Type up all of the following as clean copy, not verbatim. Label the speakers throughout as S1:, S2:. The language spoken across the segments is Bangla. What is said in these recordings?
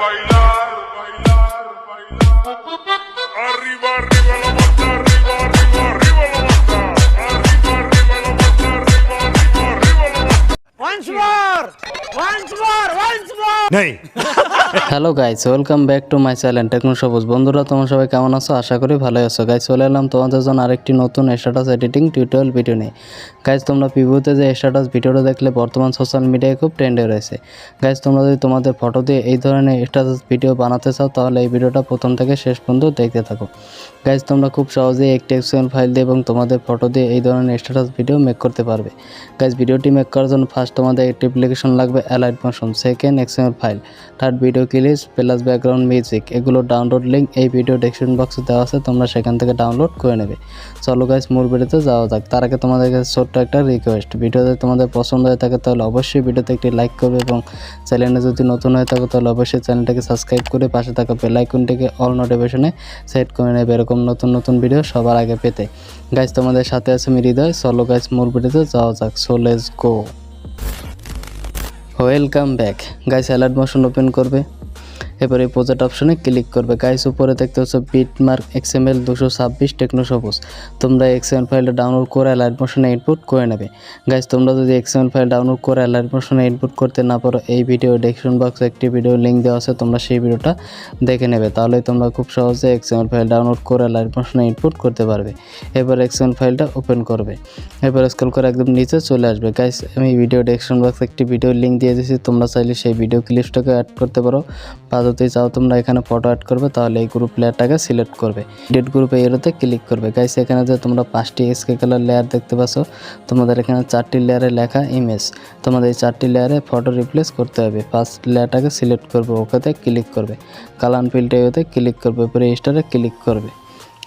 S1: bailar, bailar, bailar. Arriba, arriba la mata, arriba, arriba, arriba la mata. Arriba, arriba la mata, arriba, arriba, arriba la mata.
S2: Once more! Once more! Once more!
S3: नहीं
S4: hello guys, welcome back to my channel Techno Sabuj. বন্ধুরা, তোমরা সবাই কেমন আছো? আশা করি ভালোই আছো। গাইস, চলে এলাম তোমাদের জন্য আরেকটি নতুন স্ট্যাটাস এডিটিং টিউটোরিয়াল ভিডিও নিয়ে। গাইস, তোমরা প্রিভিউতে যে স্ট্যাটাস ভিডিওটা দেখলে বর্তমান সোশ্যাল মিডিয়ায় খুব ট্রেন্ডে রয়েছে। গাইস, তোমরা যদি তোমাদের ফটো দিয়ে এই ধরনের স্ট্যাটাস ভিডিও বানাতে চাও তাহলে এই ভিডিওটা প্রথম থেকে শেষ পর্যন্ত দেখতে থাকো। গাইস, তোমরা খুব সহজেই একটি এক্সএমএল ফাইল দিয়ে এবং তোমাদের ফটো দিয়ে এই ধরনের স্ট্যাটাস ভিডিও মেক করতে পারবে। গাইস, ভিডিওটি মেক করার জন্য ফার্স্ট তোমাদের একটি অ্যাপ্লিকেশন লাগবে Alight Motion, second XML file, third video clips plus background music. এগুলো ডাউনলোড লিঙ্ক এই ভিডিও ডেসক্রিপশন বক্সে দেওয়া আছে, তোমরা সেখান থেকে ডাউনলোড করে নেবে। চলো গাইস, মূল ভিডিওতে যাওয়া যাক। তার আগে তোমাদের কাছে ছোট্ট একটা রিকোয়েস্ট, ভিডিওতে তোমাদের পছন্দ হয়ে থাকে তাহলে অবশ্যই ভিডিওতে একটি লাইক করবে এবং চ্যানেলে যদি নতুন হয়ে থাকো তাহলে অবশ্যই চ্যানেলটাকে সাবস্ক্রাইব করে পাশে থাকা বেল আইকনটিকে অল নোটিফিকেশনে সেট করে নেবে এরকম নতুন নতুন ভিডিও সবার আগে পেতে। গাইস, তোমাদের সাথে আছে আমি হৃদয়। চলো গাইস, মূল ভিডিওতে যাওয়া যাক। So let's go. Welcome back. Guys, allied motion open করবে, এরপরে এই প্রজেক্ট অপশনে ক্লিক করবে। গাইস, উপরে দেখতে হচ্ছে মার্ক XML 226 টেকনো সবুজ। তোমরা XML ফাইলটা ডাউনলোড করে অ্যালাইট মোশনে ইনপুট করে নেবে। গাইস, তোমরা যদি XML ফাইল ডাউনলোড করে অ্যালাইট মোশনে ইনপুট করতে না পারো, এই ভিডিও ডেসক্রিপশন বক্সে একটি ভিডিও লিঙ্ক দেওয়া আছে, তোমরা সেই ভিডিওটা দেখে নেবে। তাহলে তোমরা খুব সহজে XML ফাইল ডাউনলোড করে অ্যালাইট মোশনে ইনপুট করতে পারবে। এবার XML ফাইলটা ওপেন করবে, এবার স্ক্রল করে একদম নিচে চলে আসবে। গাইস, আমি ভিডিও ডেসক্রিপশন বক্সে একটি ভিডিও লিঙ্ক দিয়ে দিয়েছি, তোমরা চাইলে সেই ভিডিও ক্লিপসটাকে অ্যাড করতে পারো। বা যদি চাও তোমরা এখানে ফটো অ্যাড করবে তাহলে এই গ্রুপ লেয়ারটাকে সিলেক্ট করবে, এডিট গ্রুপে এরোতে ক্লিক করবে। গাইস, এখানে যে তোমরা 5টি স্কে কালার লেয়ার দেখতে পাচ্ছ, তোমাদের এখানে 4টি লেয়ারে লেখা ইমেজ, তোমাদের এই 4টি লেয়ারে ফটো রিপ্লেস করতে হবে। ফার্স্ট লেয়ারটাকে সিলেক্ট করবে, ওকেতে ক্লিক করবে, কালার ফিল্ডে এতে ক্লিক করবে, উপরে স্টারে ক্লিক করবে,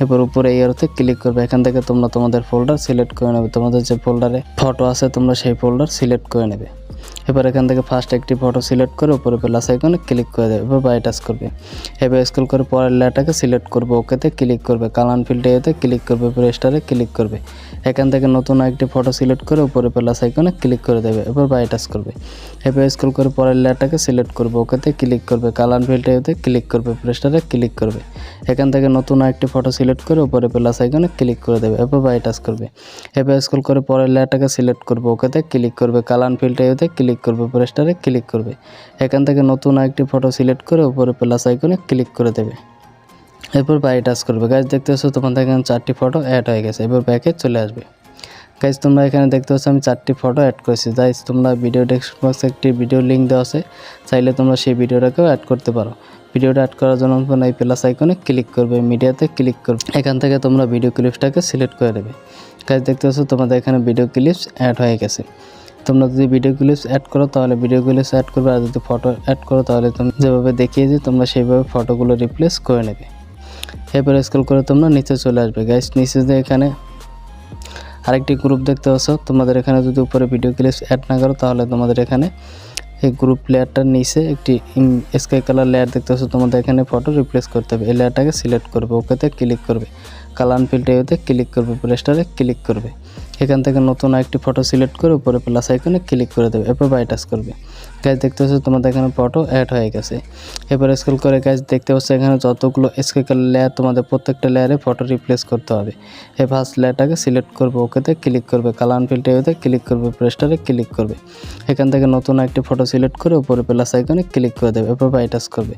S4: এরপর উপরে এরোতে ক্লিক করবে। এখান থেকে তোমরা তোমাদের ফোল্ডার সিলেক্ট করে নেবে, তোমাদের যে ফোল্ডারে ফটো আছে তোমরা সেই ফোল্ডার সিলেক্ট করে নেবে। এবার এখান থেকে ফার্স্ট একটি ফটো সিলেক্ট করে উপরে প্লাস আইকনে ক্লিক করে দেবে, এবার বাই টাচ করবে। এবার স্ক্রল করে পরের লেয়ারটাকে সিলেক্ট করবে, ওকেতে ক্লিক করবে, কালার ফিল্ডে এতে ক্লিক করবে, উপরে স্টারে ক্লিক করবে। এখান থেকে নতুন একটি ফটো সিলেক্ট করে উপরে প্লাস আইকনে ক্লিক করে দেবে, এবার বাই টাচ করবে। এবার স্ক্রল করে পরের লেয়ারটাকে সিলেক্ট করবে, ওকেতে ক্লিক করবে, কালার ফিল্ডে এতে ক্লিক করবে, উপরে স্টারে ক্লিক করবে। এখান থেকে নতুন একটি ফটো সিলেক্ট করে উপরে প্লাস আইকনে ক্লিক করে দেবে, এবার বাই টাচ করবে। এবার স্ক্রল করে পরের লেয়ারটাকে সিলেক্ট করবে, ওকেতে ক্লিক করবে, কালার ফিল্ডে এতে ক্লিক করবে, উপরে স্টারে ক্লিক করবে। এখান থেকে নতুন একটি ফটো সিলেক্ট করে উপরে প্লাস আইকনে ক্লিক করে দেবে, এরপর বাই টাচ করবে। গাইস, দেখতে পাচ্ছ তোমাদের এখানে 4টি ফটো অ্যাড হয়ে গেছে, এবার ব্যাকে চলে আসবে। গাইস, তোমরা এখানে দেখতে পাচ্ছ আমি 4টি ফটো অ্যাড করেছি। গাইস, তোমরা ভিডিও ডেসক্রিপশন বক্সে একটি ভিডিও লিঙ্ক দেওয়া আছে, চাইলে তোমরা সেই ভিডিওটাকেও অ্যাড করতে পারো। ভিডিওটা অ্যাড করার জন্য তোমরা এই প্লাস আইকনে ক্লিক করবে, মিডিয়াতে ক্লিক করবে, এখান থেকে তোমরা ভিডিও ক্লিপসটাকে সিলেক্ট করে দেবে। গাইস, দেখতে পাচ্ছ তোমাদের এখানে ভিডিও ক্লিপস অ্যাড হয়ে গেছে। তোমরা যদি ভিডিও ক্লিপস অ্যাড করো তাহলে ভিডিও ক্লিপস অ্যাড করবে, আর যদি ফটো অ্যাড করো তাহলে তুমি যেভাবে দেখিয়েছি তোমরা সেইভাবে ফটোগুলো রিপ্লেস করে নেবে। এরপর স্ক্রল করে তোমরা নিচে চলে আসবে। গাইস, নিচে যে এখানে আরেকটি গ্রুপ দেখতে পাচ্ছ, তোমাদের এখানে যদি উপরে ভিডিও ক্লিপস অ্যাড না করো তাহলে তোমাদের এখানে এই গ্রুপ লেয়ারটার নিচে একটি স্কাই কালার লেয়ার দেখতে পাচ্ছ, তোমাদের এখানে ফটো রিপ্লেস করতে হবে। এই লেয়ারটাকে সিলেক্ট করবে, ওকেতে ক্লিক করবে, কালার ফিল্ডে এতে ক্লিক করবে, প্রেস্টারে ক্লিক করবে। এখান থেকে নতুন একটি ফটো সিলেক্ট করে উপরে প্লাস আইকনে ক্লিক করে দেবে, এরপর বাই টাচ করবে। গাইস, দেখতে পাচ্ছ তোমাদের এখানে ফটো অ্যাড হয়ে গেছে। এবার স্ক্রল করে গাইস দেখতে পাচ্ছ এখানে যতগুলো স্কাই কালার লেয়ার, তোমাদের প্রত্যেকটা লেয়ারে ফটো রিপ্লেস করতে হবে। এই ফার্স্ট লেয়ারটাকে সিলেক্ট করবে, ওকেতে ক্লিক করবে, কালার ফিল্ডে এতে ক্লিক করবে, প্রেস্টারে ক্লিক করবে। এখান থেকে নতুন একটি ফটো সিলেক্ট করে উপরে প্লাস আইকনে ক্লিক করে দেবে, এরপর বাই টাচ করবে।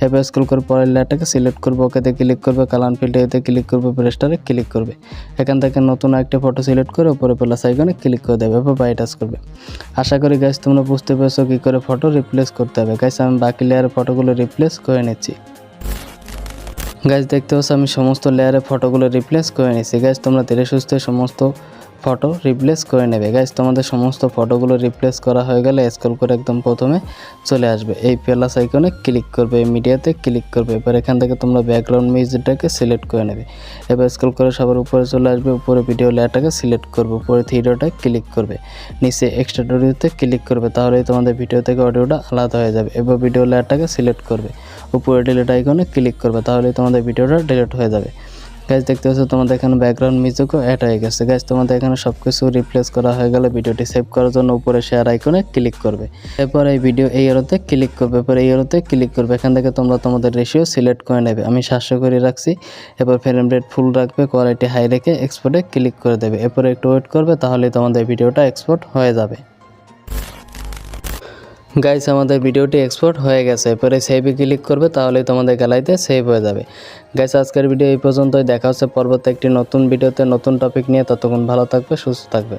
S4: এবার স্ক্রল করে পরের লেয়ারটাকে সিলেক্ট করবে, ওকেতে ক্লিক করবে, কালার ফিল্ডে এতে ক্লিক করবে, প্রেস্টারে ক্লিক করবে। এখান থেকে নতুন একটি ফটো সিলেক্ট করে উপরে প্লাস আইকনে ক্লিক করে দেবে, এরপর বাই টাচ করবে। আশা করি গাইস তোমরা বুঝতে পেরেছো কী করে ফটো রিপ্লেস করতে হবে। গাইস, আমি বাকি লেয়ারে ফটোগুলো রিপ্লেস করে নিচ্ছি। গাইস, দেখতে পাচ্ছ আমি সমস্ত লেয়ারে ফটোগুলো রিপ্লেস করে নিচ্ছি। গাইস, তোমরা ধীরে সুস্থে সমস্ত ফটো রিপ্লেস করে নেবে। গাইস, তোমাদের সমস্ত ফটোগুলো রিপ্লেস করা হয়ে গেলে স্ক্রল করে একদম প্রথমে চলে আসবে, এই প্লাস আইকনে ক্লিক করবে, মিডিয়াতে ক্লিক করবে। এবার এখান থেকে তোমরা ব্যাকগ্রাউন্ড মিউজিকটাকে সিলেক্ট করে নেবে। এবার স্ক্রল করে সবার উপরে চলে আসবে, উপরে ভিডিও লেয়ারটাকে সিলেক্ট করবে, উপরে থ্রিডটে ক্লিক করবে, নিচে এক্সট্রা অডিওতে ক্লিক করবে, তাহলেই তোমাদের ভিডিও থেকে অডিওটা আলাদা হয়ে যাবে। এবার ভিডিও লেয়ারটাকে সিলেক্ট করবে, উপরে ডিলিট আইকনে ক্লিক করবে, তাহলেই তোমাদের ভিডিওটা ডিলিট হয়ে যাবে। গাইজ দেখতে পাচ্ছ তোমাদের এখানে ব্যাকগ্রাউন্ড মিউজিকও অ্যাড হয়ে গেছে। গাইজ তোমাদের এখানে সব কিছু রিপ্লেস করা হয়ে গেলে ভিডিওটি সেভ করার জন্য উপরে শেয়ার আইকনে ক্লিক করবে। এরপর এই ভিডিও এই এরোতে ক্লিক করবে, এরপর এই এরোতে ক্লিক করবে। এখান থেকে তোমরা তোমাদের রেশিও সিলেক্ট করে নেবে। আমি 700 করে রাখছি। এরপর ফ্রেম রেট ফুল রাখবে, কোয়ালিটি হাই রেখে এক্সপোর্টে ক্লিক করে দেবে। এরপর একটু ওয়েট করবে, তাহলেই তোমাদের ভিডিওটা এক্সপোর্ট হয়ে যাবে। গাইস আমাদের ভিডিওটি এক্সপোর্ট হয়ে গেছে। এরপরে সেভে ক্লিক করবে, তাহলেই তোমাদের গ্যালারিতে সেভ হয়ে যাবে। গাইস আজকের ভিডিও এই পর্যন্তই। দেখা হচ্ছে পরবর্তী একটি নতুন ভিডিওতে নতুন টপিক নিয়ে। ততক্ষণ ভালো থাকবে, সুস্থ থাকবে।